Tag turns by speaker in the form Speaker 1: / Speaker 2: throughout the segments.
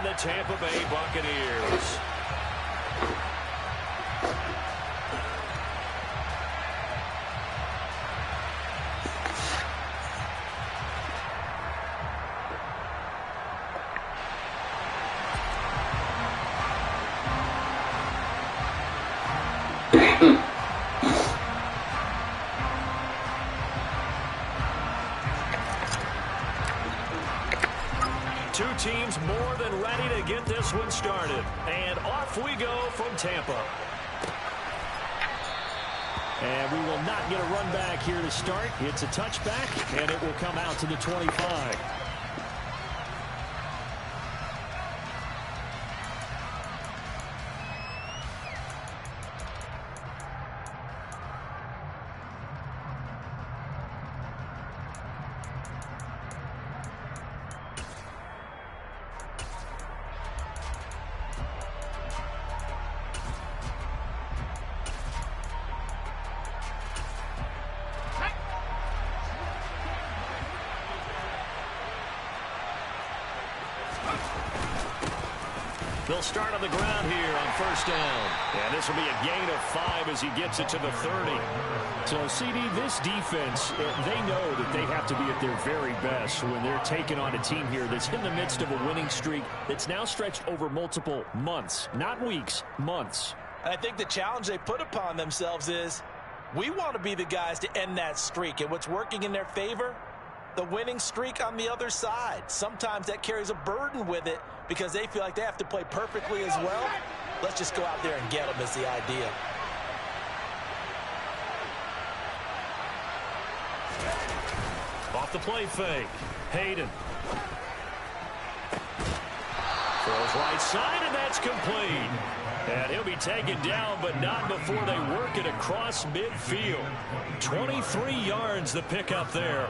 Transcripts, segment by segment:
Speaker 1: the Tampa Bay Buccaneers. Two teams more than ready to get this one started. And off we go from Tampa. And we will not get a run back here to start. It's a touchback, and it will come out to the 25. They'll start on the ground here on first down. And this will be a gain of 5 as he gets it to the 30. So, CD, this defense, they know that they have to be at their very best when they're taking on a team here that's in the midst of a winning streak that's now stretched over multiple months, not weeks, months.
Speaker 2: And I think the challenge they put upon themselves is we want to be the guys to end that streak. And what's working in their favor? The winning streak on the other side. Sometimes that carries a burden with it because they feel like they have to play perfectly as well. Let's just go out there and get them is the idea.
Speaker 1: Off the play fake. Hayden. Throws right side, and that's complete. And he'll be taken down, but not before they work it across midfield. 23 yards the pickup there.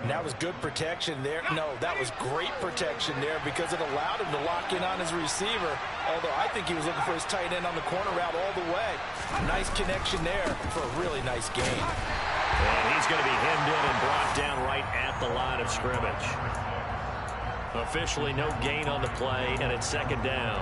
Speaker 2: And that was good protection there. No, that was great protection there because it allowed him to lock in on his receiver. Although I think he was looking for his tight end on the corner route all the way. Nice connection there for a really nice gain.
Speaker 1: And he's going to be hemmed in and brought down right at the line of scrimmage. Officially no gain on the play, and it's second down.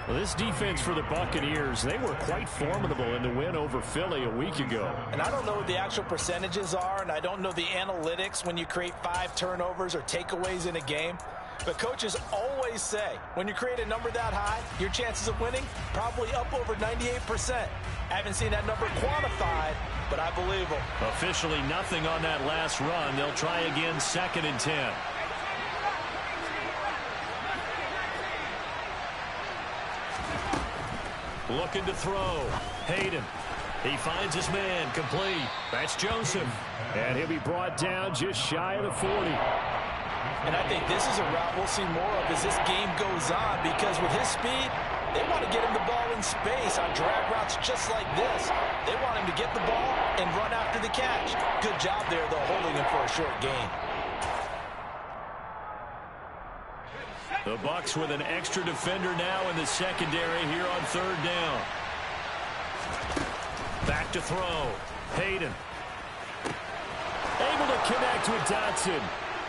Speaker 1: Well, this defense for the Buccaneers, they were quite formidable in the win over Philly a week ago.
Speaker 2: And I don't know what the actual percentages are, and I don't know the analytics when you create 5 turnovers or takeaways in a game. But coaches always say, when you create a number that high, your chances of winning probably up over 98%. I haven't seen that number quantified, but I believe them.
Speaker 1: Officially nothing on that last run. They'll try again, 2nd and 10. Looking to throw. Hayden. He finds his man. Complete. That's Joseph. And he'll be brought down just shy of the 40.
Speaker 2: And I think this is a route we'll see more of as this game goes on because with his speed, they want to get him the ball in space on drag routes just like this. They want him to get the ball and run after the catch. Good job there, though, holding him for a short gain.
Speaker 1: The Bucs with an extra defender now in the secondary here on 3rd down. Back to throw. Hayden. Able to connect with Dotson.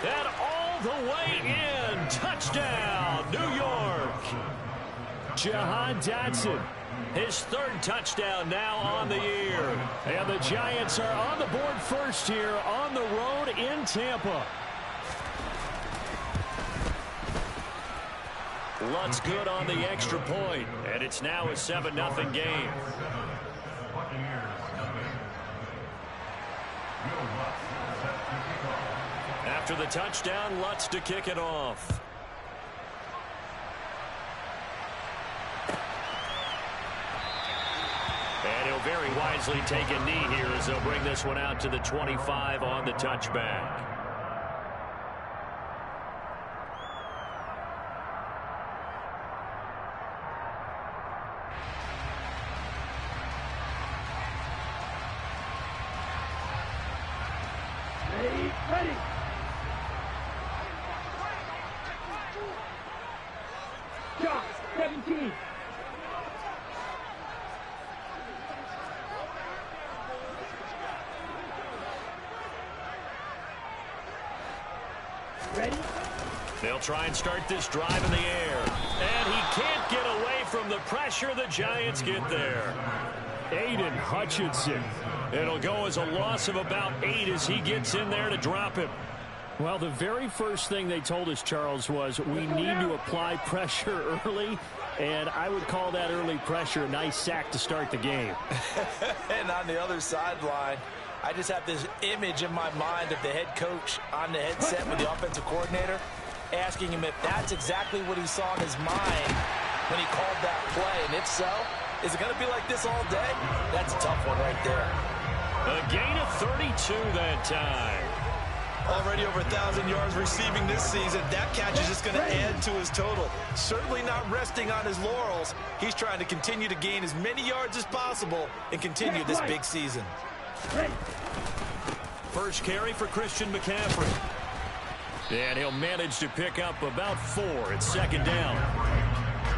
Speaker 1: And all the way in. Touchdown, New York. Jahan Dotson. His 3rd touchdown now on the year. And the Giants are on the board first here on the road in Tampa. Lutt's good on the extra point, and it's now a 7-0 game. After the touchdown, Lutt's to kick it off. And he'll very wisely take a knee here as they'll bring this one out to the 25 on the touchback.
Speaker 3: Ready. Shot, 17.
Speaker 1: They'll They'll try and start this drive in the air. And he can't get away from the pressure. The Giants get there. Aiden Hutchinson. It'll go as a loss of about 8 as he gets in there to drop him. Well, the very first thing they told us, Charles, was we need to apply pressure early. And I would call that early pressure a nice sack to start the game.
Speaker 2: And on the other sideline, I just have this image in my mind of the head coach on the headset with the offensive coordinator asking him if that's exactly what he saw in his mind when he called that play. And if so, is it going to be like this all day? That's a tough one right there.
Speaker 1: A gain of 32 that time.
Speaker 2: Already over 1,000 yards receiving this season. That catch is just going to add to his total. Certainly not resting on his laurels. He's trying to continue to gain as many yards as possible and continue this big season.
Speaker 1: First carry for Christian McCaffrey. And he'll manage to pick up about 4. It's second down.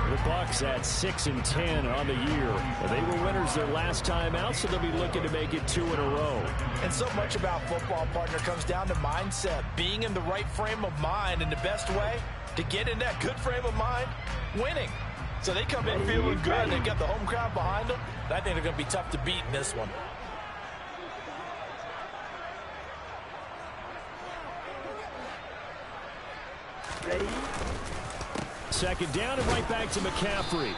Speaker 1: The Bucs at 6-10 on the year. They were winners their last time out, so they'll be looking to make it 2 in a row.
Speaker 2: And so much about football, partner, comes down to mindset. Being in the right frame of mind, and the best way to get in that good frame of mind, winning. So they come in feeling good. They've got the home crowd behind them. I think they're going to be tough to beat in this one.
Speaker 3: Ready?
Speaker 1: Second down and right back to McCaffrey.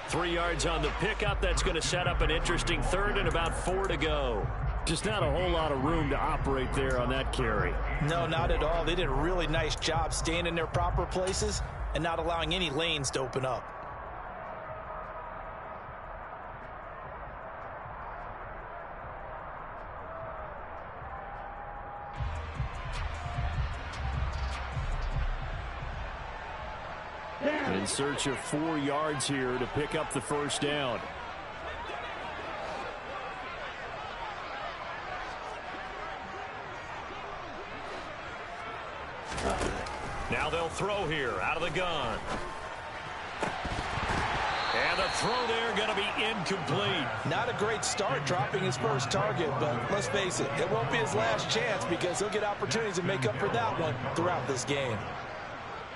Speaker 1: 3 yards on the pickup. That's going to set up an interesting third and about 4 to go. Just not a whole lot of room to operate there on that carry.
Speaker 2: No, not at all. They did a really nice job staying in their proper places and not allowing any lanes to open up.
Speaker 1: In search of 4 yards here to pick up the first down. Now they'll throw here out of the gun. And the throw there going to be incomplete.
Speaker 2: Not a great start dropping his first target, but let's face it, it won't be his last chance because he'll get opportunities to make up for that one throughout this game.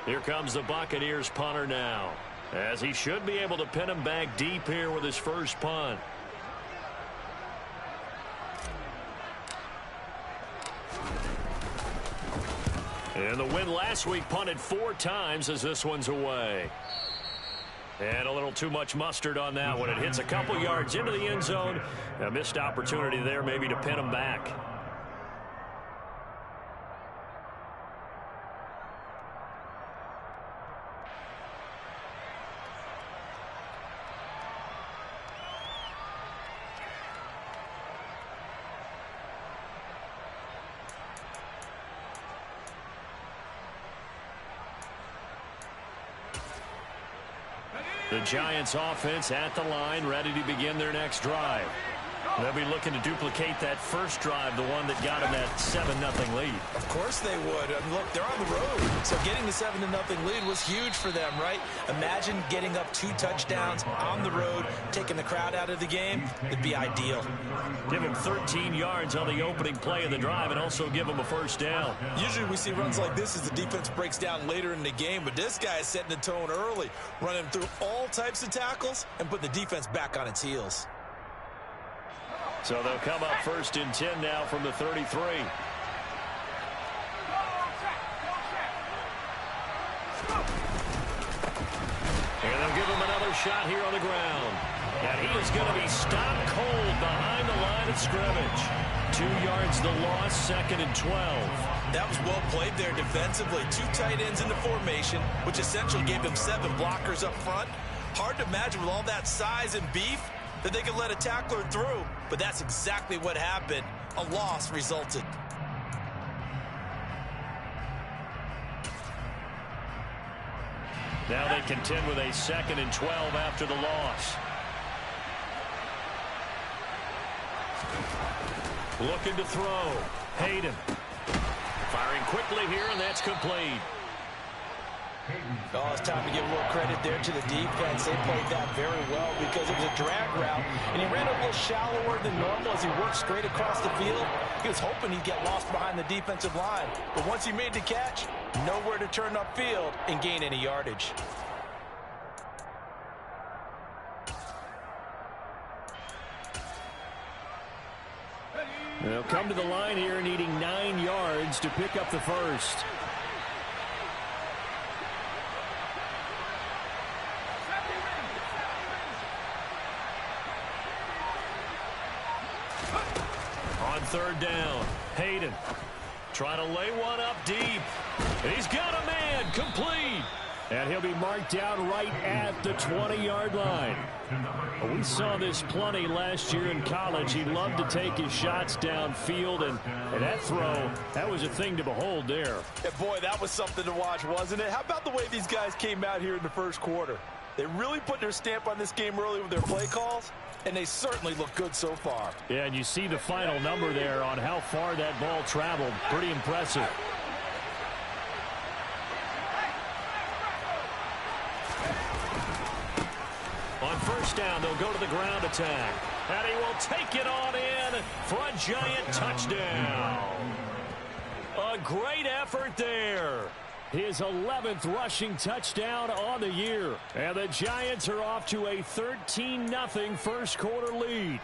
Speaker 1: Here comes the Buccaneers punter now, as he should be able to pin him back deep here with his first punt. And the win last week punted 4 times as this one's away. And a little too much mustard on that one. It hits a couple yards into the end zone. A missed opportunity there maybe to pin him back. The Giants offense at the line, ready to begin their next drive. They'll be looking to duplicate that first drive, the one that got them that 7-0 lead.
Speaker 2: Of course they would. I mean, look, they're on the road. So getting the 7-0 lead was huge for them, right? Imagine getting up 2 touchdowns on the road, taking the crowd out of the game. It'd be ideal.
Speaker 1: Give them 13 yards on the opening play of the drive and also give them a first down.
Speaker 2: Usually we see runs like this as the defense breaks down later in the game, but this guy is setting the tone early, running through all types of tackles and putting the defense back on its heels.
Speaker 1: So they'll come up 1st and 10 now from the 33. And they'll give him another shot here on the ground. And he is going to be stopped cold behind the line of scrimmage. 2 yards the loss, 2nd and 12.
Speaker 2: That was well played there defensively. 2 tight ends in the formation, which essentially gave him 7 blockers up front. Hard to imagine with all that size and beef that they could let a tackler through, but that's exactly what happened. A loss resulted.
Speaker 1: Now they contend with a 2nd and 12 after the loss. Looking to throw. Hayden. Firing quickly here, and that's complete.
Speaker 2: Oh, it's time to give a little credit there to the defense. They played that very well because it was a drag route, and he ran a little shallower than normal as he worked straight across the field. He was hoping he'd get lost behind the defensive line, but once he made the catch, Nowhere to turn upfield and gain any yardage.
Speaker 1: They'll come to the line here needing 9 yards to pick up the first. On third down, Hayden trying to lay one up deep. He's got a man, complete. And he'll be marked down right at the 20-yard line. We saw this plenty last year in college. He loved to take his shots downfield, and that throw, that was a thing to behold there.
Speaker 2: And boy, that was something to watch, wasn't it? How about the way these guys came out here in the first quarter? They really put their stamp on this game early with their play calls, and they certainly look good so far.
Speaker 1: Yeah, and you see the final number there on how far that ball traveled. Pretty impressive. On first down, they'll go to the ground attack. And he will take it on in for a giant touchdown. A great effort there. His 11th rushing touchdown on the year. And the Giants are off to a 13-0 first quarter lead.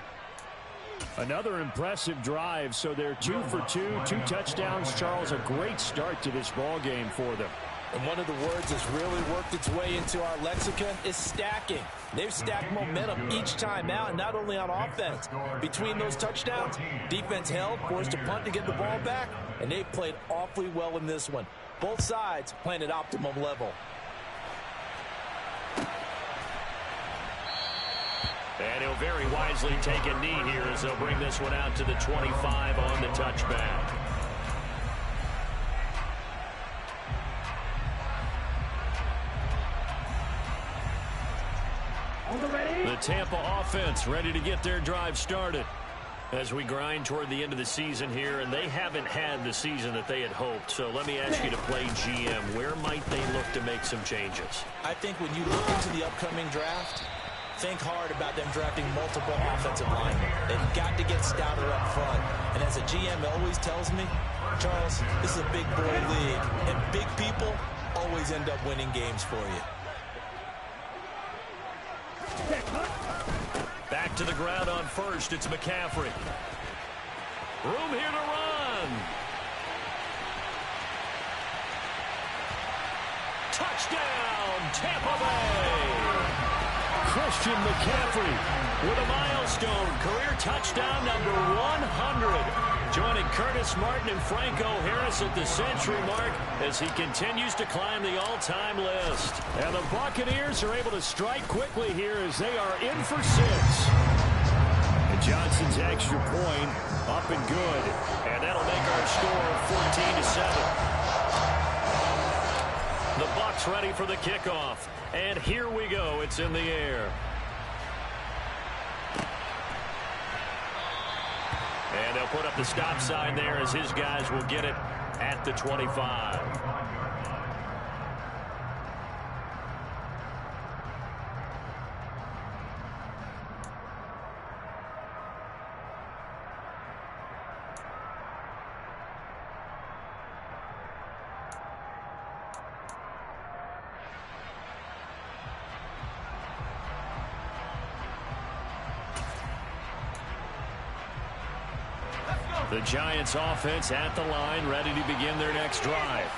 Speaker 1: Another impressive drive, so they're 2 for 2, 2 touchdowns. Charles, a great start to this ball game for them.
Speaker 2: And one of the words that's really worked its way into our lexicon is stacking. They've stacked momentum each time out, not only on offense. Between those touchdowns, defense held, forced to punt to get the ball back, and they've played awfully well in this one. Both sides playing at optimum level.
Speaker 1: And he'll very wisely take a knee here as they'll bring this one out to the 25 on the touchback. The Tampa offense ready to get their drive started as we grind toward the end of the season here, and they haven't had the season that they had hoped. So let me ask you to play GM. Where might they look to make some changes?
Speaker 2: I think when you look into the upcoming draft, think hard about them drafting multiple offensive linemen. They've got to get stouter up front. And as a GM always tells me, Charles, this is a big boy league, and big people always end up winning games for you.
Speaker 1: Back to the ground on first. It's McCaffrey. Room here to run. Touchdown, Tampa Bay. Christian McCaffrey with a milestone career touchdown number 100. Joining Curtis Martin and Franco Harris at the century mark as he continues to climb the all-time list. And the Buccaneers are able to strike quickly here as they are in for 6. And Johnson's extra point up and good. And that'll make our score 14-7. The Bucs ready for the kickoff. And here we go. It's in the air. And they'll put up the stop sign there as his guys will get it at the 25. The Giants offense at the line, ready to begin their next drive.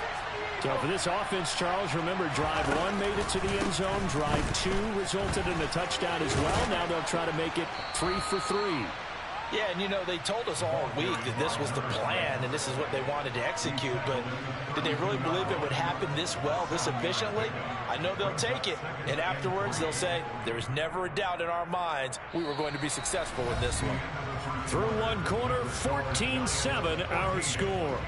Speaker 1: So for this offense, Charles, remember drive 1 made it to the end zone. Drive 2 resulted in a touchdown as well. Now they'll try to make it 3 for 3.
Speaker 2: Yeah, and you know, they told us all week that this was the plan and this is what they wanted to execute, but did they really believe it would happen this well, this efficiently? I know they'll take it, and afterwards they'll say, there was never a doubt in our minds we were going to be successful in this one.
Speaker 1: Through one quarter, 14-7 our score.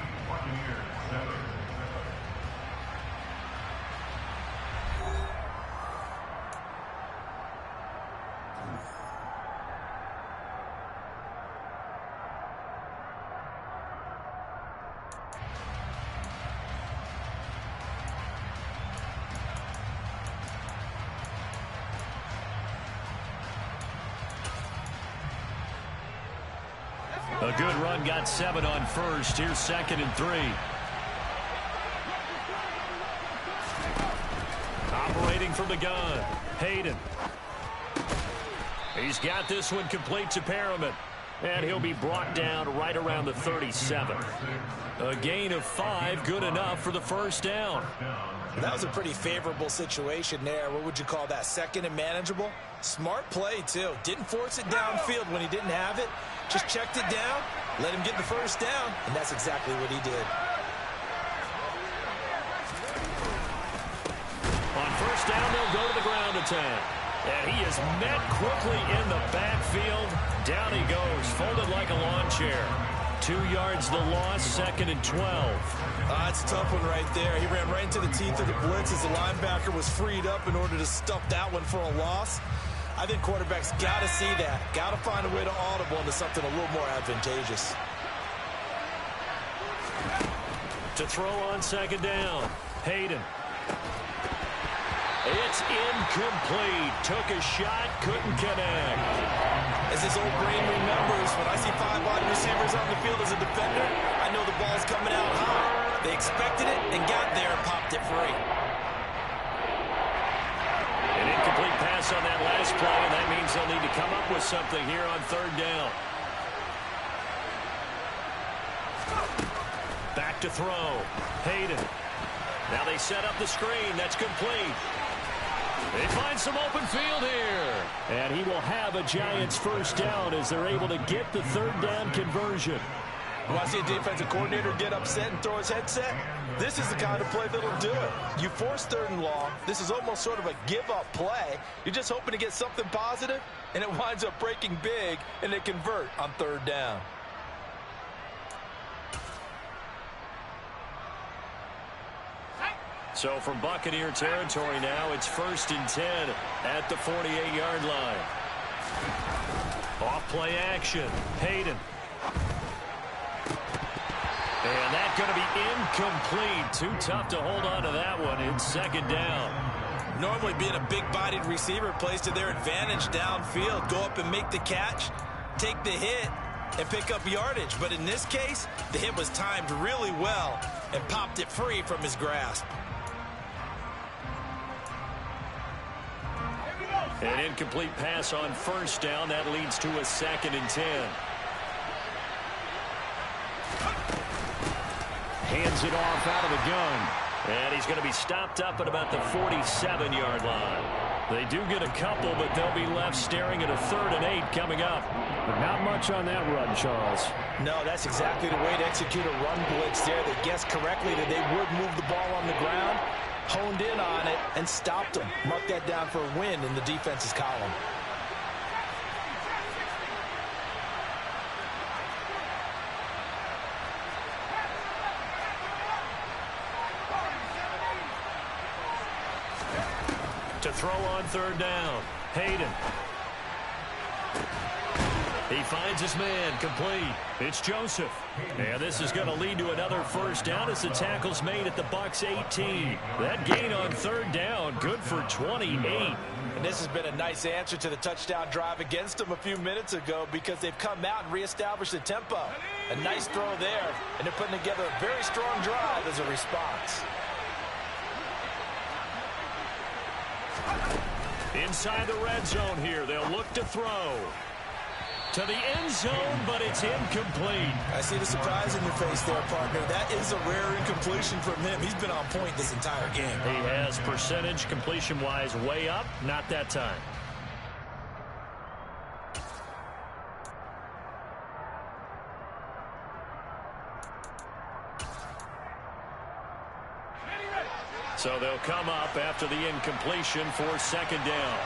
Speaker 1: A good run, got 7 on first. Here's 2nd and 3. waiting from the gun. Hayden. He's got this one complete to Perriman. And he'll be brought down right around the 37. A gain of 5, good enough for the first down.
Speaker 2: That was a pretty favorable situation there. What would you call that? Second and manageable? Smart play, too. Didn't force it downfield when he didn't have it. Just checked it down, let him get the first down, and that's exactly what he did.
Speaker 1: On first down, they'll go to the ground attack. And he is met quickly in the backfield. Down he goes, folded like a lawn chair. 2 yards the loss, 2nd and 12.
Speaker 2: That's a tough one right there. He ran right into the teeth of the blitz as the linebacker was freed up in order to stuff that one for a loss. I think quarterbacks got to see that. Got to find a way to audible into something a little more advantageous.
Speaker 1: To throw on 2nd down, Hayden. It's incomplete. Took a shot, couldn't connect.
Speaker 2: As his old brain remembers, when I see 5 wide receivers on the field as a defender, I know the ball's coming out high. They expected it and got there and popped it free.
Speaker 1: An incomplete pass on that last play, and that means they'll need to come up with something here on 3rd down. Back to throw. Hayden. Now they set up the screen. That's complete. They find some open field here. And he will have a Giants first down as they're able to get the 3rd down conversion.
Speaker 2: You want to see a defensive coordinator get upset and throw his headset? This is the kind of play that'll do it. You force 3rd and long. This is almost sort of a give-up play. You're just hoping to get something positive, and it winds up breaking big, and they convert on 3rd down.
Speaker 1: So from Buccaneer territory now, it's 1st and 10 at the 48-yard line. Off play action. Hayden. And that's going to be incomplete. Too tough to hold on to that one. It's 2nd down.
Speaker 2: Normally being a big-bodied receiver plays to their advantage downfield. Go up and make the catch, take the hit, and pick up yardage. But in this case, the hit was timed really well and popped it free from his grasp.
Speaker 1: An incomplete pass on 1st down. That leads to a 2nd and 10. Hands it off out of the gun. And he's going to be stopped up at about the 47-yard line. They do get a couple, but they'll be left staring at a 3rd and 8 coming up. But not much on that run, Charles.
Speaker 2: No, that's exactly the way to execute a run blitz there. They guessed correctly that they would move the ball on the ground, honed in on it, and stopped them. Mark that down for a win in the defense's column.
Speaker 1: To throw on 3rd down, Hayden. He finds his man, complete. It's Joseph. And this is going to lead to another first down as the tackle's made at the Bucs 18. That gain on 3rd down, good for 28.
Speaker 2: And this has been a nice answer to the touchdown drive against them a few minutes ago because they've come out and reestablished the tempo. A nice throw there, and they're putting together a very strong drive as a response.
Speaker 1: Inside the red zone here, they'll look to throw. To the end zone, but it's incomplete.
Speaker 2: I see the surprise in your face there, partner. That is a rare incompletion from him. He's been on point this entire game.
Speaker 1: He has percentage completion-wise way up, not that time. So they'll come up after the incompletion for 2nd down.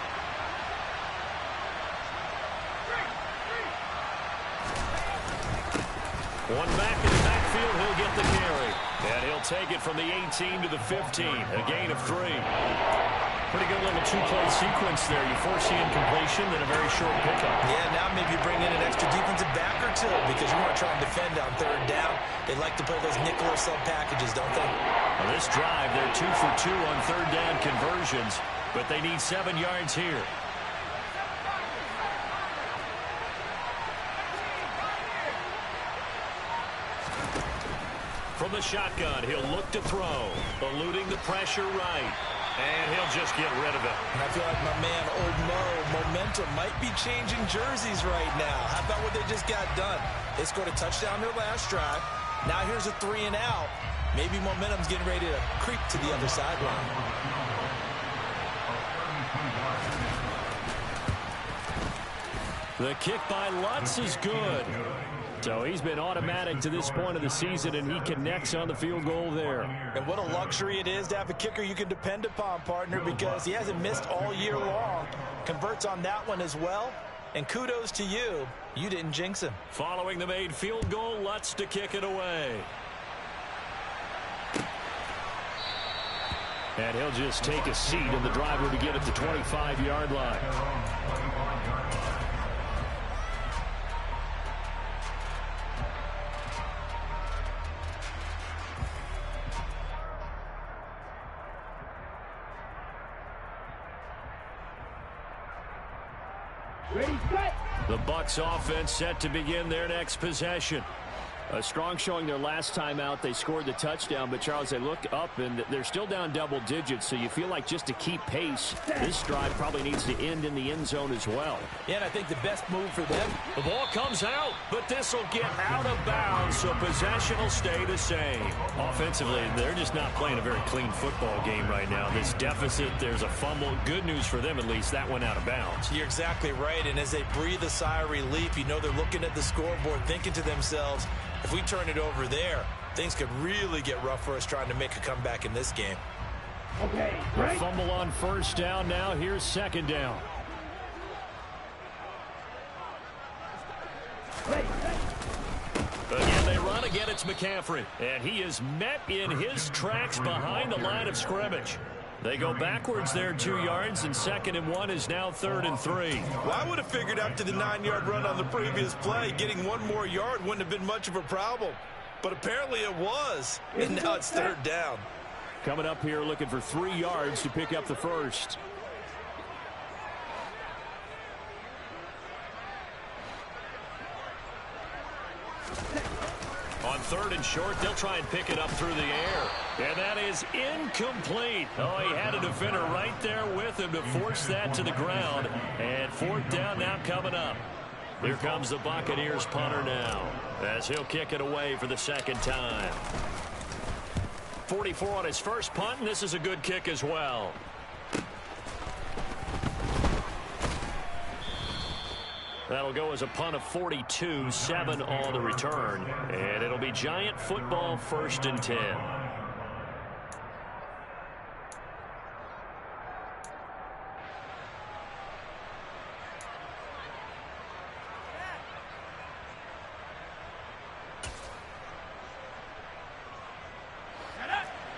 Speaker 1: One back in the backfield, he'll get the carry. And he'll take it from the 18 to the 15, a gain of 3. Pretty good little 2-play sequence there. You force the incompletion, then a very short pickup.
Speaker 2: Yeah, now maybe bring in an extra defensive back or two because you want to try and defend on 3rd down. They like to play those nickel or sub packages, don't they?
Speaker 1: Well, this drive, they're 2 for 2 on 3rd down conversions, but they need 7 yards here. From the shotgun, he'll look to throw, eluding the pressure right. And he'll just get rid of it.
Speaker 2: And I feel like my man, Old Mo, momentum might be changing jerseys right now. How about what they just got done? They scored a touchdown their last drive. Now here's a 3 and out. Maybe momentum's getting ready to creep to the other sideline.
Speaker 1: The kick by Lutz is good. So he's been automatic to this point of the season, and he connects on the field goal there.
Speaker 2: And what a luxury it is to have a kicker you can depend upon, partner, because he hasn't missed all year long. Converts on that one as well. And kudos to you. You didn't jinx him.
Speaker 1: Following the made field goal, Lutz to kick it away. And he'll just take a seat, and the drive will begin at the 25-yard line.
Speaker 3: Ready, set.
Speaker 1: The Bucs offense set to begin their next possession. A strong showing their last time out. They scored the touchdown, but Charles, they look up and they're still down double digits, so you feel like just to keep pace, this drive probably needs to end in the end zone as well.
Speaker 2: Yeah, and I think the best move for them.
Speaker 1: The ball comes out, but this will get out of bounds, so possession will stay the same. Offensively, they're just not playing a very clean football game right now. This deficit, there's a fumble. Good news for them, at least. That went out of bounds.
Speaker 2: You're exactly right, and as they breathe a sigh of relief, you know they're looking at the scoreboard, thinking to themselves, if we turn it over there, things could really get rough for us trying to make a comeback in this game.
Speaker 3: Okay,
Speaker 1: The
Speaker 3: right.
Speaker 1: fumble on first down. Now here's second down.
Speaker 3: Ready, set.
Speaker 1: Again, they run. Again, it's McCaffrey. And he is met in his tracks behind the line of scrimmage. They go backwards there 2 yards, and 2nd and 1 is now 3rd and 3.
Speaker 2: Well, I would have figured after the 9-yard run on the previous play, getting one more yard wouldn't have been much of a problem. But apparently it was, and now it's 3rd down.
Speaker 1: Coming up here looking for 3 yards to pick up the first. On 3rd and short, they'll try and pick it up through the air. And that is incomplete. Oh, he had a defender right there with him to force that to the ground. And 4th down now coming up. Here comes the Buccaneers punter now, as he'll kick it away for the 2nd time. 44 on his first punt, and this is a good kick as well. That'll go as a punt of 42, 7 on the return. And it'll be Giant football 1st and 10.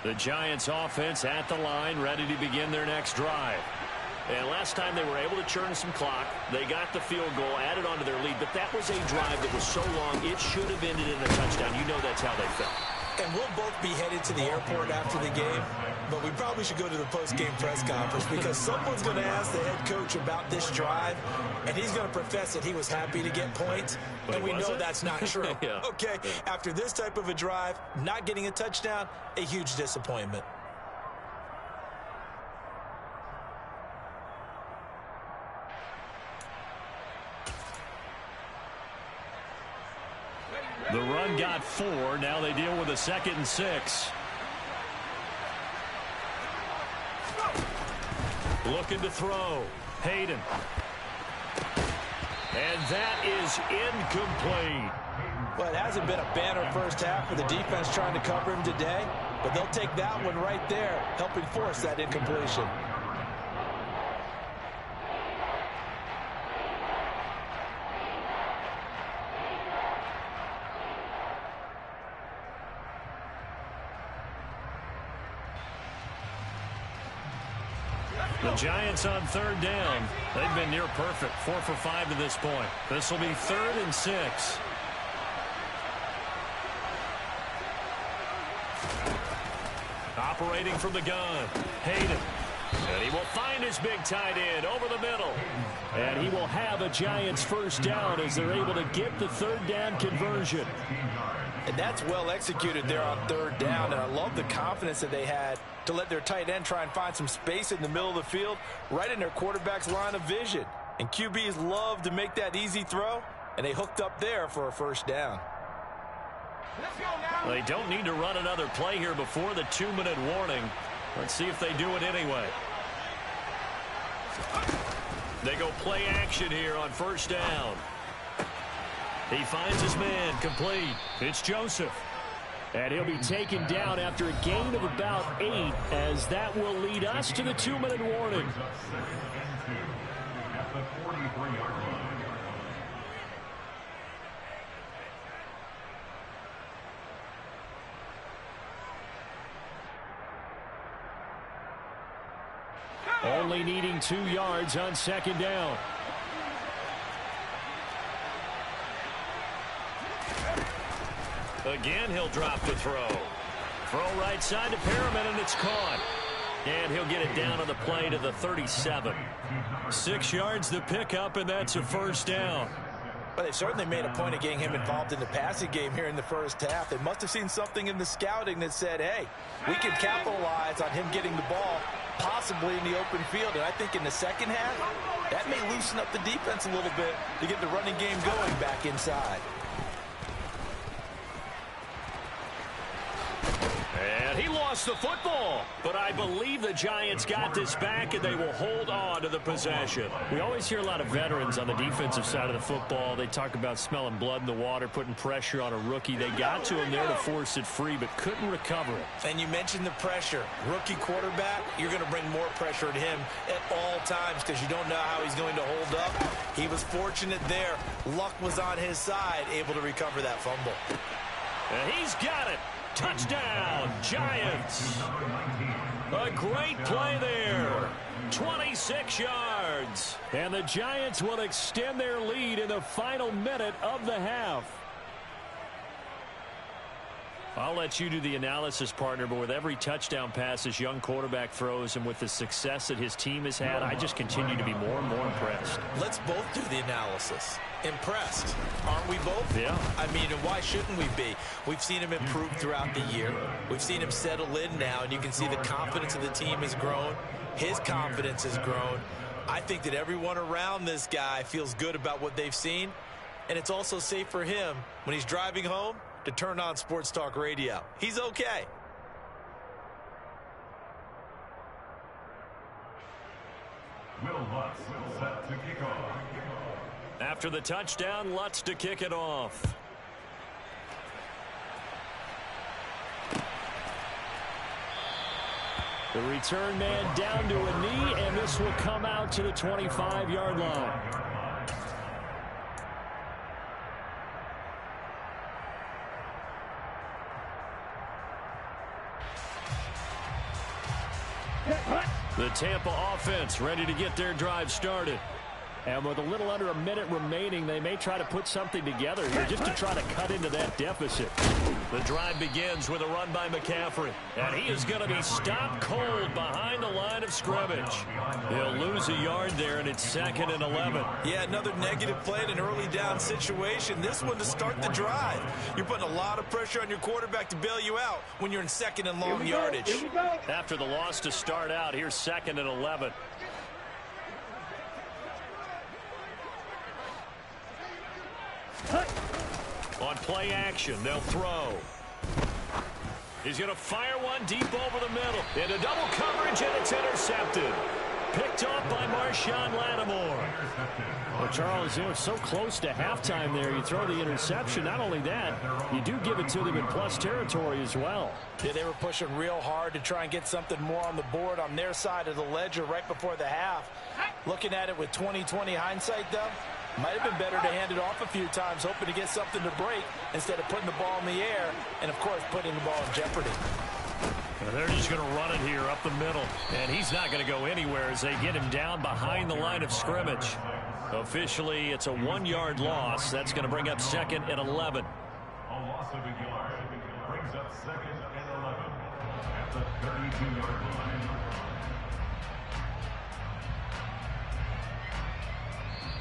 Speaker 1: The Giants offense at the line, ready to begin their next drive. And last time they were able to churn some clock. They got the field goal, added on to their lead, but that was a drive that was so long it should have ended in a touchdown. You know that's how they felt.
Speaker 2: And we'll both be headed to the airport after the game, but we probably should go to the post-game press conference because someone's going to ask the head coach about this drive, and he's going to profess that he was happy to get points, and we know that's not true.
Speaker 1: Yeah.
Speaker 2: Okay, after this type of a drive, not getting a touchdown, a huge disappointment.
Speaker 1: The run got 4. Now they deal with a 2nd and 6. Looking to throw. Hayden. And that is incomplete.
Speaker 2: Well, it hasn't been a banner first half for the defense trying to cover him today, but they'll take that one right there, helping force that incompletion.
Speaker 1: The Giants on 3rd down. They've been near perfect. 4 for 5 to this point. This will be 3rd and 6. Operating from the gun. Hayden. And he will find his big tight end over the middle. And he will have a Giants 1st down as they're able to get the 3rd down conversion.
Speaker 2: And that's well executed there on third down. And I love the confidence that they had to let their tight end try and find some space in the middle of the field, right in their quarterback's line of vision. And QBs love to make that easy throw, and they hooked up there for a first down.
Speaker 1: They don't need to run another play here before the 2-minute warning. Let's see if they do it anyway. They go play action here on first down. He finds his man, complete. It's Joseph. And he'll be taken down after a gain of about 8, as that will lead us to the 2-minute warning. Only needing 2 yards on second down. Again, he'll drop to throw. Throw right side to Perriman, and it's caught. And he'll get it down on the play to the 37. 6 yards the pickup, and that's a first down.
Speaker 2: Well, they certainly made a point of getting him involved in the passing game here in the first half. They must have seen something in the scouting that said, hey, we can capitalize on him getting the ball, possibly in the open field. And I think in the second half, that may loosen up the defense a little bit to get the running game going back inside.
Speaker 1: And he lost the football. But I believe the Giants got this back, and they will hold on to the possession. We always hear a lot of veterans on the defensive side of the football. They talk about smelling blood in the water, putting pressure on a rookie. They got to him there to force it free, but couldn't recover it.
Speaker 2: And you mentioned the pressure. Rookie quarterback, you're going to bring more pressure at him at all times because you don't know how he's going to hold up. He was fortunate there. Luck was on his side, able to recover that fumble.
Speaker 1: And he's got it. Touchdown, Giants. A great play there. 26 yards. And the Giants will extend their lead in the final minute of the half. I'll let you do the analysis, partner, but with every touchdown pass this young quarterback throws and with the success that his team has had, I just continue to be more and more impressed.
Speaker 2: Let's both do the analysis. Impressed. Aren't we both?
Speaker 1: Yeah.
Speaker 2: I mean, and why shouldn't we be? We've seen him improve throughout the year. We've seen him settle in now, and you can see the confidence of the team has grown. His confidence has grown. I think that everyone around this guy feels good about what they've seen, and it's also safe for him when he's driving home to turn on Sports Talk Radio. He's okay.
Speaker 4: Will Lutz set to kick off.
Speaker 1: After the touchdown, Lutz to kick it off. The return man down to a knee, and this will come out to the 25-yard line. The Tampa offense ready to get their drive started. And with a little under a minute remaining, they may try to put something together here just to try to cut into that deficit. The drive begins with a run by McCaffrey. And he is going to be stopped cold behind the line of scrimmage. He'll lose a yard there, and it's 2nd and 11.
Speaker 2: Yeah, another negative play in an early down situation. This one to start the drive. You're putting a lot of pressure on your quarterback to bail you out when you're in 2nd and long yardage.
Speaker 1: After the loss to start out, here's 2nd and 11. On play action, they'll throw. He's going to fire one deep over the middle. Into double coverage, and it's intercepted. Picked off by Marshawn Lattimore. Well, Charles, so close to halftime there. You throw the interception. Not only that, you do give it to them in plus territory as well.
Speaker 2: Yeah, they were pushing real hard to try and get something more on the board on their side of the ledger right before the half. Looking at it with 20/20 hindsight, though, might have been better to hand it off a few times, hoping to get something to break instead of putting the ball in the air and, of course, putting the ball in jeopardy.
Speaker 1: And they're just going to run it here up the middle. And he's not going to go anywhere as they get him down behind the line of scrimmage. Officially, it's a 1-yard loss. That's going to bring up 2nd and 11.
Speaker 4: A loss of a yard brings up 2nd and 11 at the 32-yard line.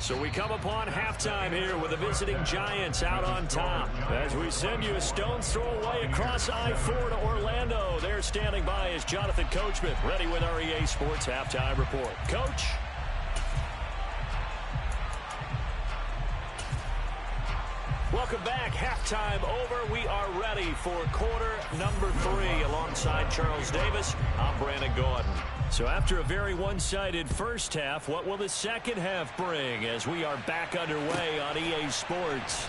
Speaker 1: So we come upon halftime here with the visiting Giants out on top. As we send you a stone's throw away across I-4 to Orlando. There standing by is Jonathan Coachman, ready with our EA Sports Halftime Report. Coach? Welcome back. Halftime over. We are ready for quarter number 3 alongside Charles Davis. I'm Brandon Gordon. So after a very one-sided first half, what will the second half bring as we are back underway on EA Sports?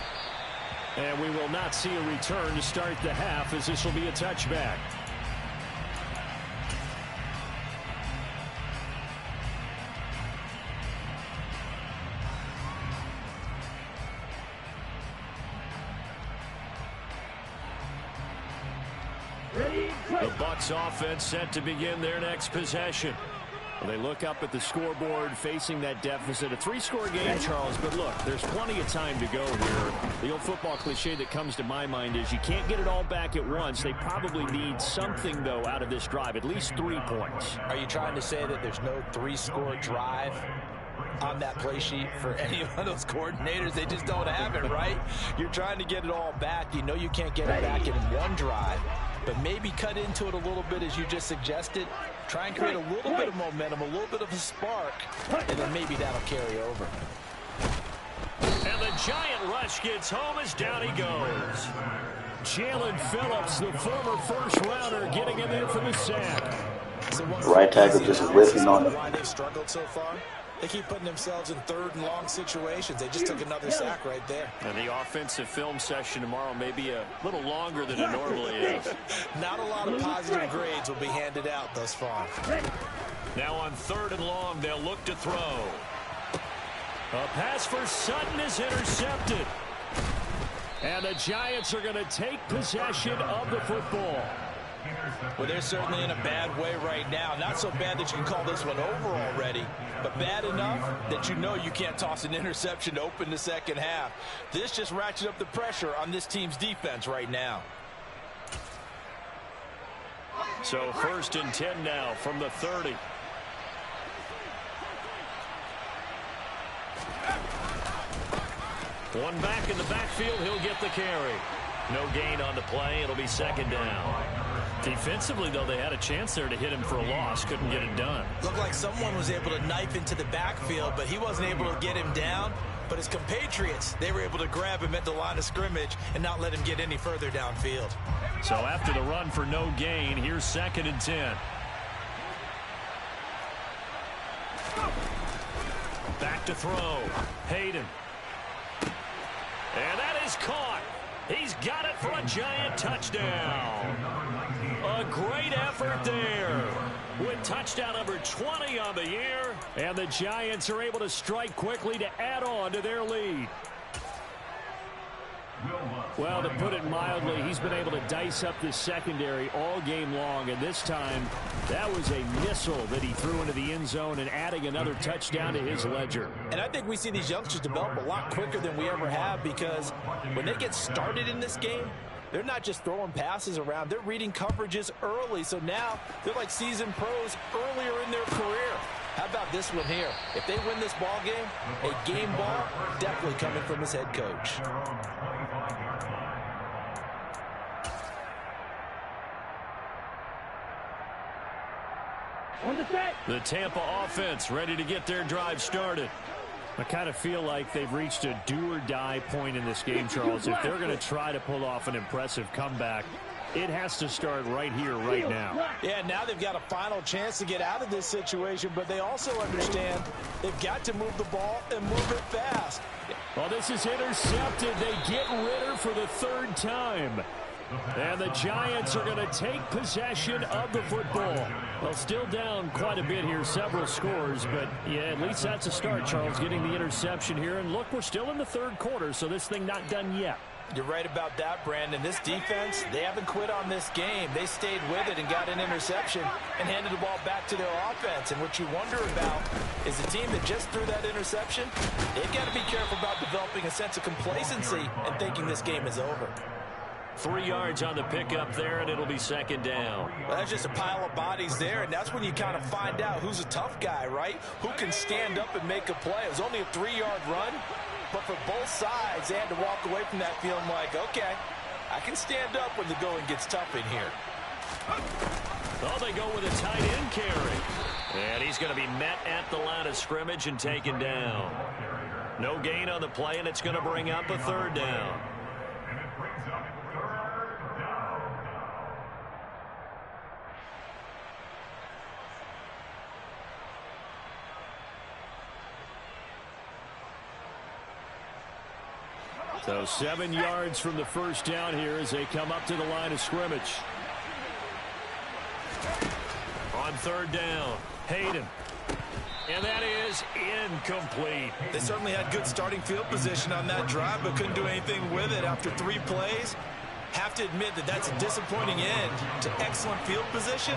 Speaker 1: And we will not see a return to start the half as this will be a touchback. The Bucs offense set to begin their next possession. Well, they look up at the scoreboard facing that deficit. A 3-score game, Charles, but look, there's plenty of time to go here. The old football cliche that comes to my mind is you can't get it all back at once. They probably need something, though, out of this drive, at least 3 points.
Speaker 2: Are you trying to say that there's no 3-score drive on that play sheet for any of those coordinators? They just don't have it, right? You're trying to get it all back. You know you can't get it back in one drive, but maybe cut into it a little bit as you just suggested. Try and create a little bit of momentum, a little bit of a spark, and then maybe that'll carry over.
Speaker 1: And the giant rush gets home as down he goes. Jalen Phillips, the former first-rounder, getting in there for the sack.
Speaker 2: So
Speaker 5: right tackle just whipping on it.
Speaker 2: Why they've struggled so far? They keep putting themselves in 3rd and long situations. They just took another sack right there.
Speaker 1: And the offensive film session tomorrow may be a little longer than it normally is.
Speaker 2: Not a lot of positive grades will be handed out thus far.
Speaker 1: Now on 3rd and long, they'll look to throw. A pass for Sutton is intercepted. And the Giants are going to take possession of the football.
Speaker 2: Well, they're certainly in a bad way right now. Not so bad that you can call this one over already, but bad enough that you know you can't toss an interception to open the second half. This just ratchets up the pressure on this team's defense right now.
Speaker 1: So 1st and 10 now from the 30. One back in the backfield, he'll get the carry. No gain on the play, it'll be 2nd down. Defensively, though, they had a chance there to hit him for a loss. Couldn't get it done.
Speaker 2: Looked like someone was able to knife into the backfield, but he wasn't able to get him down. But his compatriots, they were able to grab him at the line of scrimmage and not let him get any further downfield.
Speaker 1: So after the run for no gain, here's 2nd and 10. Back to throw. Hayden. And that is caught. He's got it for a giant touchdown. A great effort there with touchdown number 20 on the year. And the Giants are able to strike quickly to add on to their lead. Well, to put it mildly, he's been able to dice up the secondary all game long. And this time, that was a missile that he threw into the end zone and adding another touchdown to his ledger.
Speaker 2: And I think we see these youngsters develop a lot quicker than we ever have, because when they get started in this game, they're not just throwing passes around. They're reading coverages early. So now they're like seasoned pros earlier in their career. How about this one here? If they win this ball game, a game ball definitely coming from his head coach.
Speaker 1: The Tampa offense ready to get their drive started. I kind of feel like they've reached a do-or-die point in this game, Charles. If they're going to try to pull off an impressive comeback, it has to start right here, right now.
Speaker 2: Yeah, now they've got a final chance to get out of this situation, but they also understand they've got to move the ball and move it fast.
Speaker 1: Well, this is intercepted. They get Ritter for the 3rd time. And the Giants are going to take possession of the football. Well, still down quite a bit here, several scores, but yeah, at least that's a start, Charles, getting the interception here. And look, we're still in the 3rd quarter, so this thing not done yet.
Speaker 2: You're right about that, Brandon. This defense, they haven't quit on this game. They stayed with it and got an interception and handed the ball back to their offense. And what you wonder about is the team that just threw that interception, they've got to be careful about developing a sense of complacency and thinking this game is over.
Speaker 1: 3 yards on the pickup there, and it'll be second down.
Speaker 2: Well, that's just a pile of bodies there, and that's when you kind of find out who's a tough guy, right? Who can stand up and make a play. It was only a 3-yard run, but for both sides, they had to walk away from that feeling like, okay, I can stand up when the going gets tough in here.
Speaker 1: Oh, they go with a tight end carry. And he's going to be met at the line of scrimmage and taken down. No gain on the play, and it's going to bring up a third down.
Speaker 4: And it brings up third down.
Speaker 1: So 7 yards from the first down here as they come up to the line of scrimmage. On third down, Hayden. And that is incomplete.
Speaker 2: They certainly had good starting field position on that drive, but couldn't do anything with it after 3 plays. Have to admit that that's a disappointing end to excellent field position.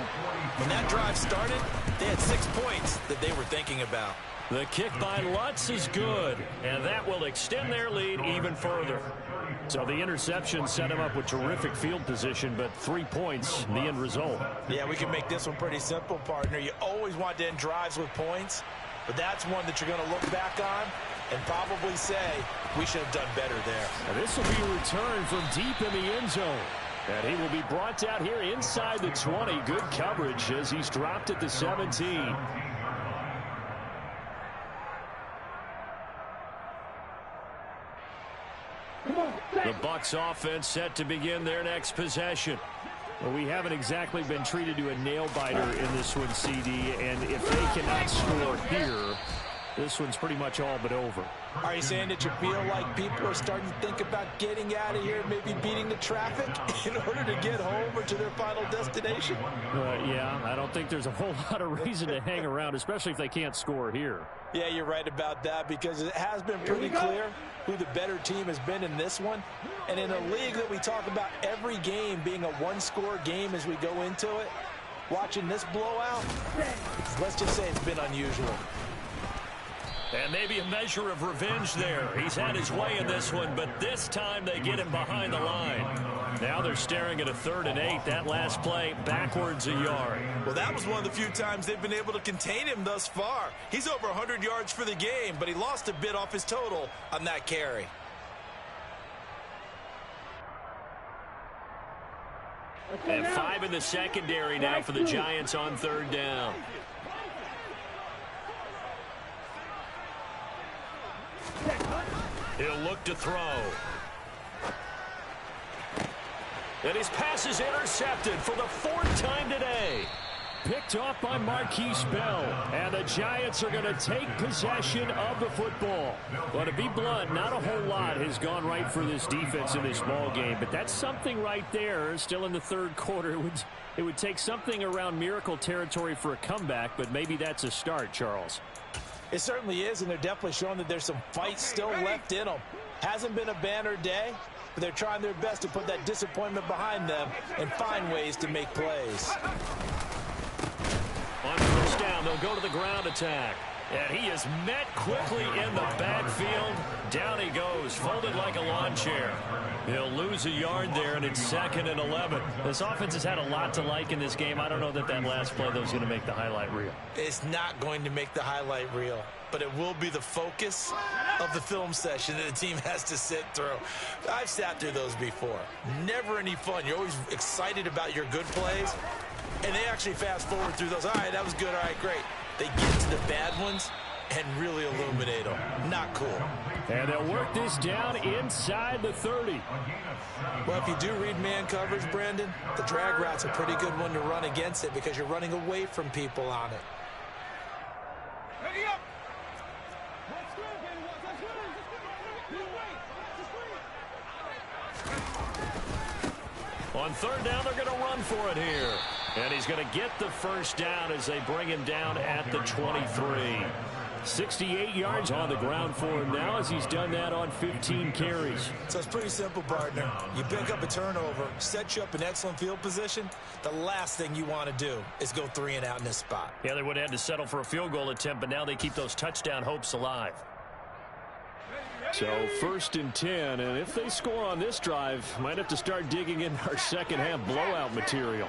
Speaker 2: When that drive started, they had 6 points that they were thinking about.
Speaker 1: The kick by Lutz is good, and that will extend their lead even further. So the interception set him up with terrific field position, but 3 points, the end result.
Speaker 2: Yeah, we can make this one pretty simple, partner. You always want to end drives with points, but that's one that you're going to look back on and probably say, we should have done better there.
Speaker 1: And this will be a return from deep in the end zone. And he will be brought down here inside the 20. Good coverage as he's dropped at the 17. The Bucs offense set to begin their next possession. Well, we haven't exactly been treated to a nail-biter in this one, CD, and if they cannot score here, this one's pretty much all but over.
Speaker 2: Are you saying that you feel like people are starting to think about getting out of here, maybe beating the traffic in order to get home or to their final destination?
Speaker 1: Yeah, I don't think there's a whole lot of reason to hang around, especially if they can't score here.
Speaker 2: Yeah, you're right about that because it has been pretty clear who the better team has been in this one. And in a league that we talk about every game being a one-score game as we go into it, watching this blowout, let's just say it's been unusual.
Speaker 1: And maybe a measure of revenge there. He's had his way in this one, but this time they get him behind the line. Now they're staring at a 3rd and 8. That last play backwards a yard.
Speaker 2: Well, that was one of the few times they've been able to contain him thus far. He's over 100 yards for the game, but he lost a bit off his total on that carry.
Speaker 1: And 5 in the secondary now for the Giants on 3rd down. He'll look to throw. And his pass is intercepted for the 4th time today. Picked off by Marquise Bell. And the Giants are going to take possession of the football. But to be blunt, not a whole lot has gone right for this defense in this ball game. But that's something right there. Still in the 3rd quarter. It would take something around miracle territory for a comeback. But maybe that's a start, Charles.
Speaker 2: It certainly is, and they're definitely showing that there's some fight still left in them. Hasn't been a banner day, but they're trying their best to put that disappointment behind them and find ways to make plays.
Speaker 1: On 1st down, they'll go to the ground attack. And he is met quickly in the backfield. Down he goes, folded like a lawn chair. He'll lose a yard there, and it's 2nd and 11. This offense has had a lot to like in this game. I don't know that last play, though, is going to make the highlight reel.
Speaker 2: It's not going to make the highlight reel, but it will be the focus of the film session that the team has to sit through. I've sat through those before. Never any fun. You're always excited about your good plays, and they actually fast forward through those. All right, that was good. All right, great. They get to the bad ones and really illuminate them. Not cool.
Speaker 1: And they'll work this down inside the 30.
Speaker 2: Well, if you do read man coverage, Brandon, the drag route's a pretty good one to run against it because you're running away from people on it.
Speaker 3: Ready up!
Speaker 1: On 3rd down, they're going to run for it here. And he's going to get the 1st down as they bring him down at the 23. 68 yards on the ground for him now as he's done that on 15 carries.
Speaker 2: So it's pretty simple, partner. You pick up a turnover, set you up in excellent field position. The last thing you want to do is go 3 and out in this spot.
Speaker 1: Yeah, they would have had to settle for a field goal attempt, but now they keep those touchdown hopes alive.
Speaker 3: Ready,
Speaker 1: So 1st and 10, and if they score on this drive, might have to start digging in our second half blowout material.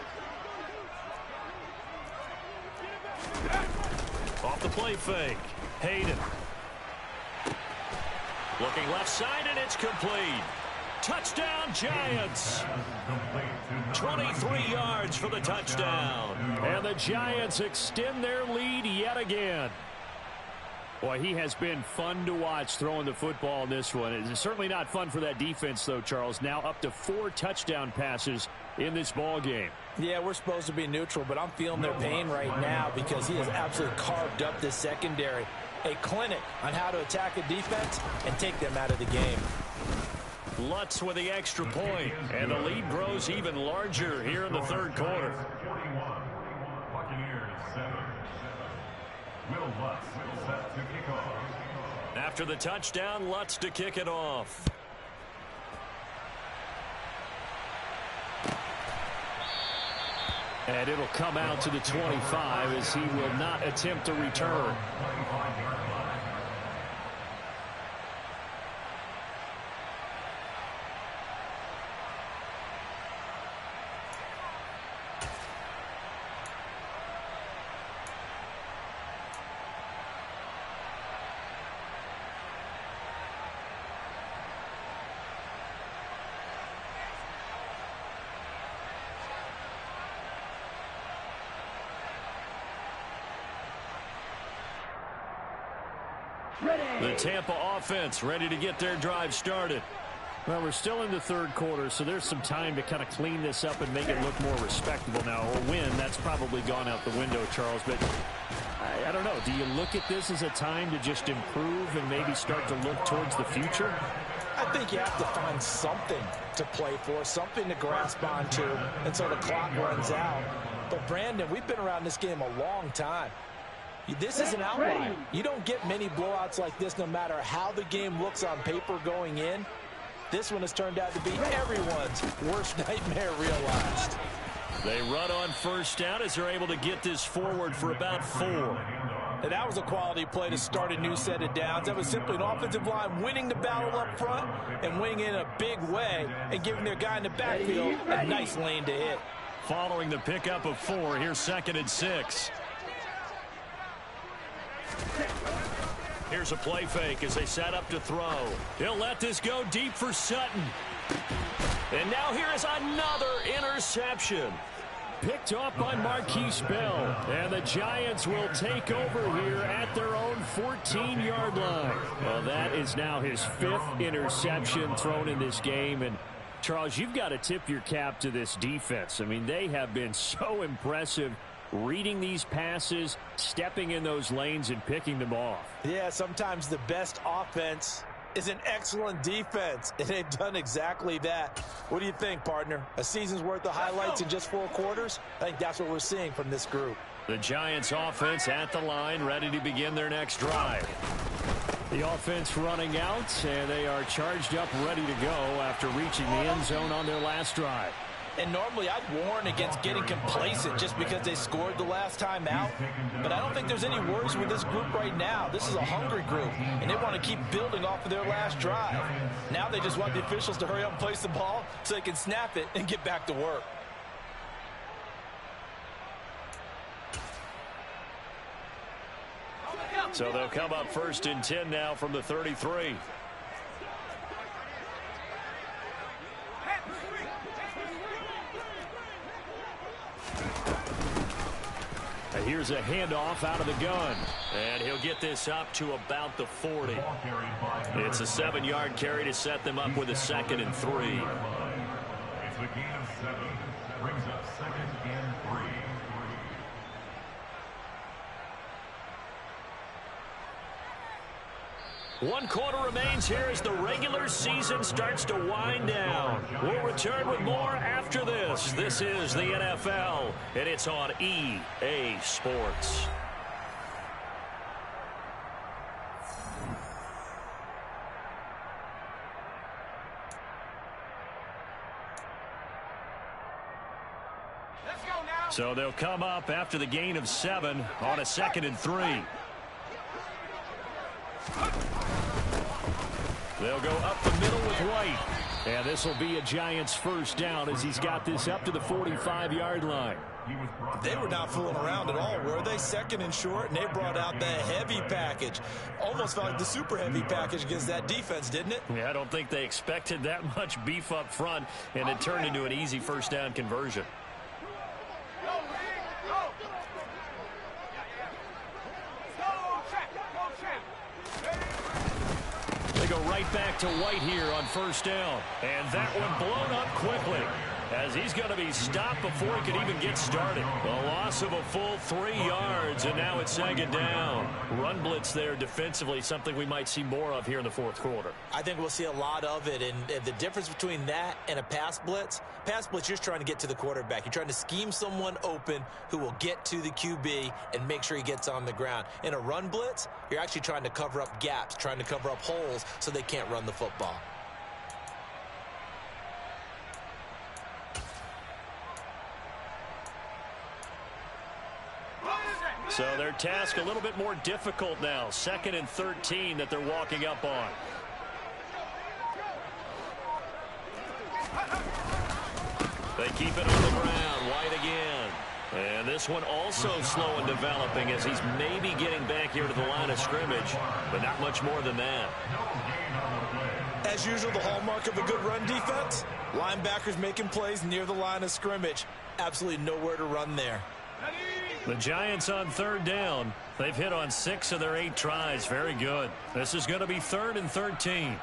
Speaker 1: Off the play fake. Hayden. Looking left side, and it's complete. Touchdown, Giants. 23 yards for the touchdown. And the Giants extend their lead yet again. Boy, he has been fun to watch throwing the football in this one. It's certainly not fun for that defense, though, Charles. Now up to 4 touchdown passes in this ball game.
Speaker 2: Yeah, we're supposed to be neutral, but I'm feeling their pain right now because he has absolutely carved up this secondary. A clinic on how to attack a defense and take them out of the game.
Speaker 1: Lutz with the extra point, and the lead grows even larger here in the third quarter.
Speaker 4: 41, Buccaneers 7. Will Lutz set to kick off.
Speaker 1: After the touchdown, Lutz to kick it off. And it'll come out to the 25 as he will not attempt to return. The Tampa offense ready to get their drive started. Well, we're still in the third quarter, so there's some time to kind of clean this up and make it look more respectable now. Or win, that's probably gone out the window, Charles. But I don't know. Do you look at this as a time to just improve and maybe start to look towards the future?
Speaker 2: I think you have to find something to play for, something to grasp onto until the clock runs out. But, Brandon, we've been around this game a long time. This is an outlier. You don't get many blowouts like this no matter how the game looks on paper going in. This one has turned out to be everyone's worst nightmare realized.
Speaker 1: They run on first down as they're able to get this forward for about 4.
Speaker 2: And that was a quality play to start a new set of downs. That was simply an offensive line winning the battle up front and winning in a big way and giving their guy in the backfield a nice lane to hit.
Speaker 1: Following the pickup of 4, here's 2nd and 6. Here's a play fake as they set up to throw. He'll let this go deep for Sutton. And now here is another interception. Picked off by Marquise Bell. And the Giants will take over here at their own 14-yard line. Well, that is now his 5th interception thrown in this game. And, Charles, you've got to tip your cap to this defense. I mean, they have been so impressive reading these passes, stepping in those lanes, and picking them off.
Speaker 2: Yeah, sometimes the best offense is an excellent defense, and they've done exactly that. What do you think, partner? A season's worth of highlights in just 4 quarters? I think that's what we're seeing from this group.
Speaker 1: The Giants offense at the line, ready to begin their next drive. The offense running out, and they are charged up, ready to go after reaching the end zone on their last drive.
Speaker 2: And normally I'd warn against getting complacent just because they scored the last time out. But I don't think there's any worries with this group right now. This is a hungry group, and they want to keep building off of their last drive. Now they just want the officials to hurry up and place the ball so they can snap it and get back to work.
Speaker 1: So they'll come up 1st and 10 now from the 33. Here's a handoff out of the gun. And he'll get this up to about the 40. It's a 7-yard carry to set them up with a 2nd and 3.
Speaker 4: It's a gain of 7. Brings up 2nd and 3.
Speaker 1: One quarter remains here as the regular season starts to wind down. We'll return with more after this. This is the NFL, and it's on EA Sports.
Speaker 3: Let's go now.
Speaker 1: So they'll come up after the gain of 7 on a 2nd and 3. They'll go up the middle with White. And this will be a Giants first down as he's got this up to the 45-yard line.
Speaker 2: They were not fooling around at all, were they? Second and short, and they brought out the heavy package. Almost felt like the super heavy package against that defense, didn't it?
Speaker 1: Yeah, I don't think they expected that much beef up front, and it turned into an easy first down conversion. They go right back to White here on first down, and that one blown up quickly, as he's going to be stopped before he could even get started. A loss of a full 3 yards, and now it's second down. Run blitz there defensively, something we might see more of here in the fourth quarter.
Speaker 2: I think we'll see a lot of it, and the difference between that and a pass blitz, you're just trying to get to the quarterback. You're trying to scheme someone open who will get to the QB and make sure he gets on the ground. In a run blitz, you're actually trying to cover up gaps, trying to cover up holes so they can't run the football.
Speaker 1: So their task a little bit more difficult now. 2nd and 13 that they're walking up on. They keep it on the ground. White again. And this one also slow in developing as he's maybe getting back here to the line of scrimmage, but not much more than that.
Speaker 2: As usual, the hallmark of a good run defense, linebackers making plays near the line of scrimmage. Absolutely nowhere to run there.
Speaker 1: The Giants on third down. They've hit on 6 of their 8 tries. Very good. This is going to be 3rd and 13.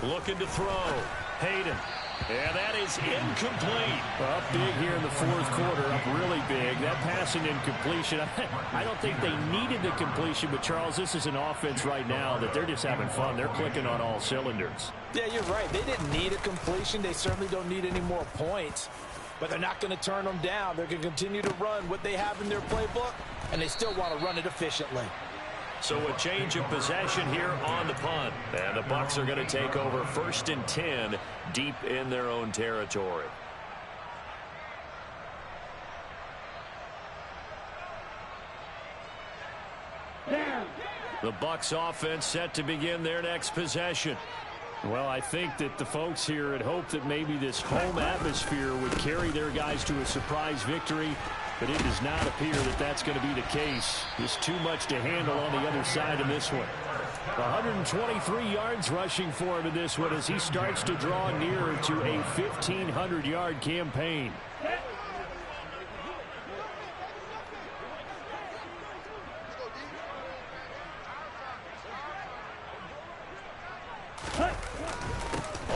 Speaker 1: Looking to throw. Hayden. And that is incomplete. Up big here in the fourth quarter. Up really big. That passing incompletion. I don't think they needed the completion, but Charles, this is an offense right now that they're just having fun. They're clicking on all cylinders.
Speaker 2: Yeah, you're right. They didn't need a completion. They certainly don't need any more points. But they're not going to turn them down. They're going to continue to run what they have in their playbook, and they still want to run it efficiently.
Speaker 1: So a change of possession here on the punt. And the Bucs are going to take over 1st and 10 deep in their own territory. The Bucs offense set to begin their next possession. Well, I think that the folks here had hoped that maybe this home atmosphere would carry their guys to a surprise victory, but it does not appear that that's going to be the case. There's too much to handle on the other side in this one. 123 yards rushing for him in this one as he starts to draw nearer to a 1,500-yard campaign.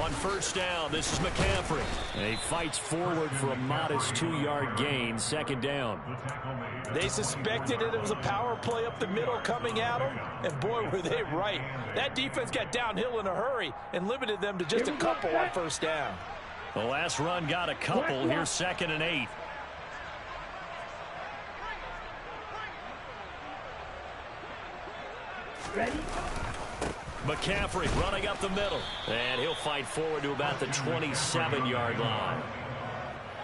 Speaker 1: On first down, this is McCaffrey. And he fights forward for a modest 2-yard gain. 2nd down.
Speaker 2: They suspected it was a power play up the middle coming at them, and boy, were they right. That defense got downhill in a hurry and limited them to just a couple on first down.
Speaker 1: The last run got a couple. Here's 2nd and 8.
Speaker 6: Ready?
Speaker 1: McCaffrey running up the middle, and he'll fight forward to about the 27-yard line.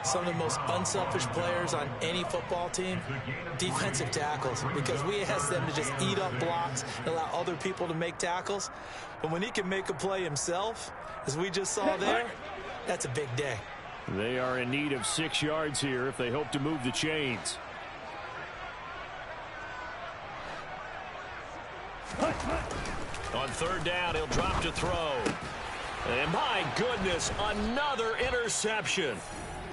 Speaker 2: Some of the most unselfish players on any football team, defensive tackles, because we ask them to just eat up blocks and allow other people to make tackles. But when he can make a play himself, as we just saw there, that's a big day.
Speaker 1: They are in need of 6 yards here if they hope to move the chains. On third down, he'll drop to throw. And my goodness, another interception.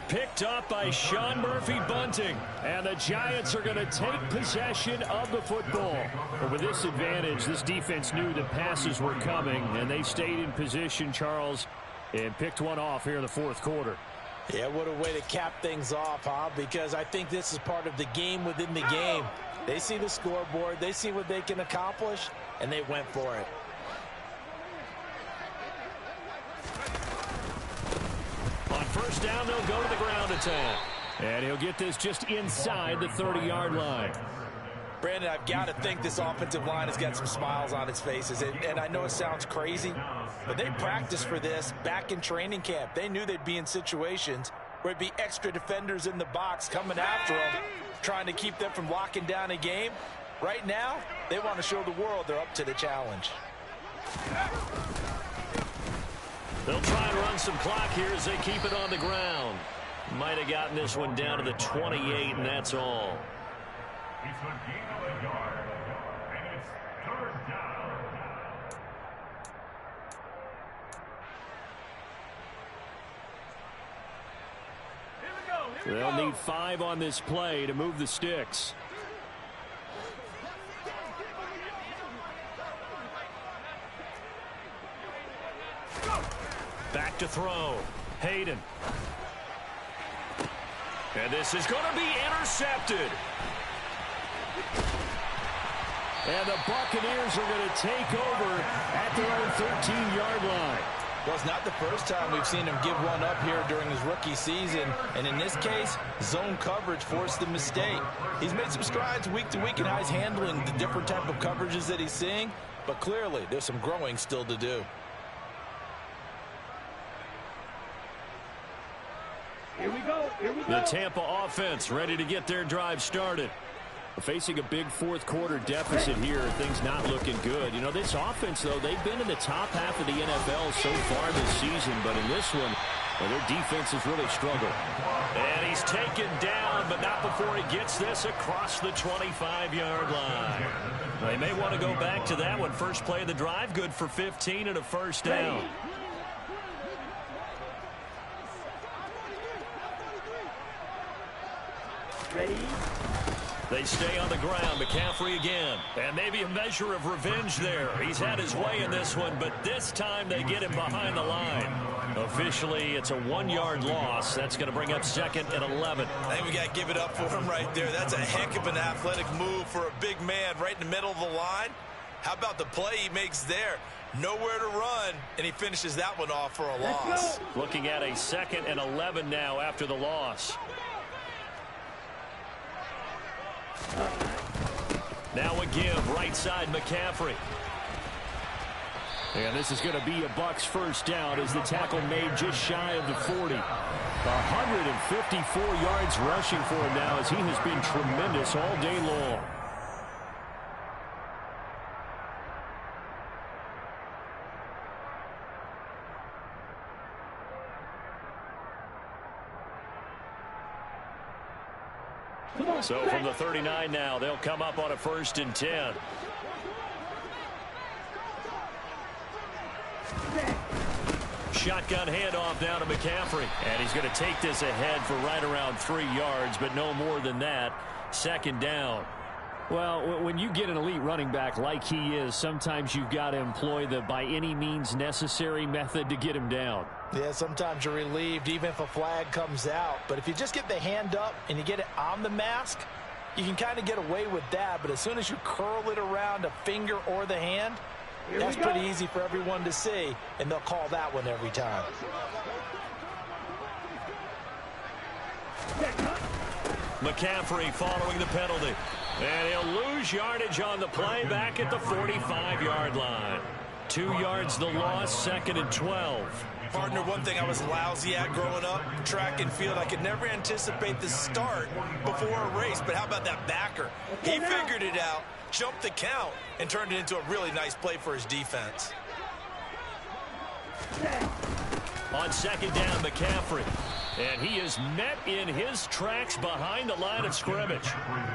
Speaker 1: Picked up by Sean Murphy-Bunting. And the Giants are going to take possession of the football. But with this advantage, this defense knew that passes were coming, and they stayed in position, Charles, and picked one off here in the fourth quarter.
Speaker 2: Yeah, what a way to cap things off, huh? Because I think this is part of the game within the game. They see the scoreboard, they see what they can accomplish, and they went for it.
Speaker 1: On first down, they'll go to the ground attack. And he'll get this just inside the 30-yard line.
Speaker 2: Brandon, I've got to think this offensive line has got some smiles on its faces. And I know it sounds crazy, but they practiced for this back in training camp. They knew they'd be in situations where it'd be extra defenders in the box coming after them, trying to keep them from locking down a game. Right now, they want to show the world they're up to the challenge.
Speaker 1: They'll try and run some clock here as they keep it on the ground. Might have gotten this one down to the 28, and that's all.
Speaker 4: It's a gain of a yard, and it's third down.
Speaker 1: They'll need 5 on this play to move the sticks. Back to throw. Hayden. And this is going to be intercepted. And the Buccaneers are going to take over at their own 13-yard line.
Speaker 2: Well, it's not the first time we've seen him give one up here during his rookie season. And in this case, zone coverage forced the mistake. He's made some strides week to week in how he's handling the different type of coverages that he's seeing. But clearly, there's some growing still to do.
Speaker 3: Here we go.
Speaker 1: The Tampa offense ready to get their drive started. Facing a big fourth quarter deficit here, things not looking good. You know, this offense, though, they've been in the top half of the NFL so far this season, but in this one, well, their defense has really struggled. And he's taken down, but not before he gets this across the 25-yard line. They may want to go back to that one. First play of the drive, good for 15 and a first down.
Speaker 3: Ready?
Speaker 1: They stay on the ground. McCaffrey again. And maybe a measure of revenge there. He's had his way in this one, but this time they get him behind the line. Officially, it's a 1-yard loss. That's going to bring up 2nd and 11.
Speaker 2: I think we got to give it up for him right there. That's a heck of an athletic move for a big man right in the middle of the line. How about the play he makes there? Nowhere to run, and he finishes that one off for a loss.
Speaker 1: Looking at a 2nd and 11 now after the loss. Now a give, right side McCaffrey. And this is going to be a Bucs first down as the tackle made just shy of the 40. 154 yards rushing for him now as he has been tremendous all day long. So from the 39 now, they'll come up on a 1st and 10. Shotgun handoff down to McCaffrey. And he's going to take this ahead for right around 3 yards, but no more than that. 2nd down. Well, when you get an elite running back like he is, sometimes you've got to employ the by any means necessary method to get him down.
Speaker 2: Yeah, sometimes you're relieved even if a flag comes out. But if you just get the hand up and you get it on the mask, you can kind of get away with that. But as soon as you curl it around a finger or the hand, that's pretty easy for everyone to see, and they'll call that one every time.
Speaker 1: McCaffrey following the penalty. And he'll lose yardage on the play back at the 45-yard line. 2 yards the loss, 2nd and 12.
Speaker 2: Partner, one thing I was lousy at growing up, track and field, I could never anticipate the start before a race. But how about that backer? He figured it out, jumped the count, and turned it into a really nice play for his defense.
Speaker 1: On 2nd down, McCaffrey. And he is met in his tracks behind the line of scrimmage.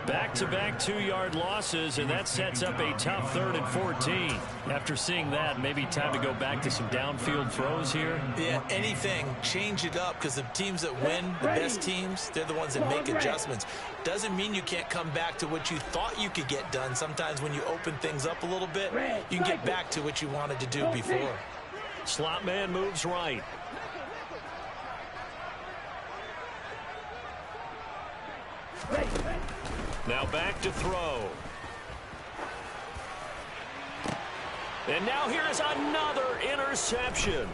Speaker 1: Back-to-back 2-yard losses, and that sets up a tough 3rd and 14. After seeing that, maybe time to go back to some downfield throws here.
Speaker 2: Yeah, anything. Change it up, because the teams that win, the best teams, they're the ones that make adjustments. Doesn't mean you can't come back to what you thought you could get done. Sometimes when you open things up a little bit, you can get back to what you wanted to do before.
Speaker 1: Slot man moves right. Now back to throw. And now here is another interception.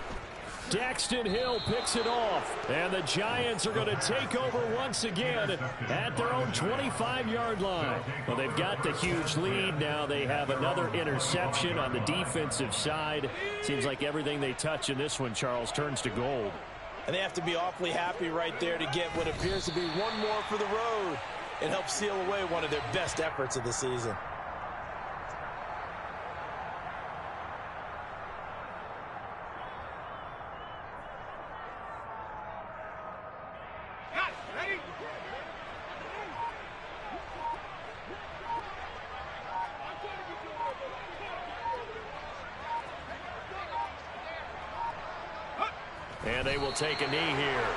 Speaker 1: Daxton Hill picks it off. And the Giants are going to take over once again at their own 25-yard line. Well, they've got the huge lead. Now they have another interception on the defensive side. Seems like everything they touch in this one, Charles, turns to gold.
Speaker 2: And they have to be awfully happy right there to get what appears to be one more for the road. It helps seal away one of their best efforts of the season.
Speaker 1: And they will take a knee here.